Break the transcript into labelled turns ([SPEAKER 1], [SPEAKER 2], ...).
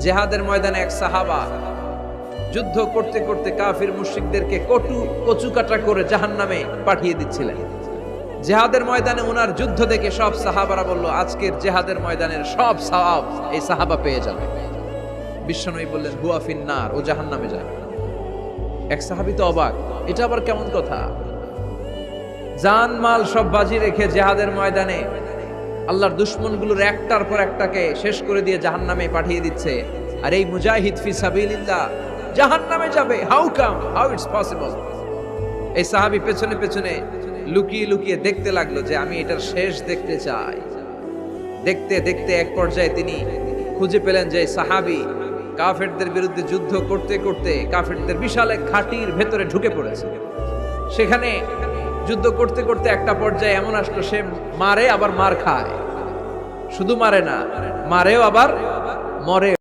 [SPEAKER 1] জিহাদের ময়দানে এক সাহাবা যুদ্ধ করতে করতে কাফির মুশরিকদেরকে কচু কাটা করে জাহান্নামে পাঠিয়ে দিচ্ছিলেন। জিহাদের ময়দানে ওনার যুদ্ধ দেখে সব সাহাবারা বলল, আজকের জিহাদের ময়দানের সব সওয়াব এই সাহাবা পেয়ে যাবে। বিশ্বনবী বললেন, হুয়া ফিন্নার, ও জাহান্নামে যাবে। এক সাহাবী তো অবাক, এটা আবার কেমন কথা? জান মাল সব বাজি রেখে জিহাদের ময়দানে আল্লাহর দুশমনগুলোর একটার পর একটাকে শেষ করে দিয়ে জাহান্নামে পাঠিয়ে দিচ্ছে, আর এই মুজাহিদ ফি সাবিলিল্লাহ জাহান্নামে যাবে। How it's possible? এই সাহাবী পেছনে পেছনে লুকিয়ে লুকিয়ে দেখতে লাগলো যে আমি এটার শেষ দেখতে চাই। দেখতে দেখতে এক পর্যায়ে তিনি খুঁজে পেলেন যে সাহাবী কাফেরদের বিরুদ্ধে যুদ্ধ করতে করতে কাফেরদের বিশাল এক ঘাঁটির ভেতরে ঢুকে পড়েছে। সেখানে যুদ্ধ করতে করতে একটা পর্যায়ে এমন আসলো, সে মারে আবার মার খায়, শুধু মারে না, মারেও আবার মরে।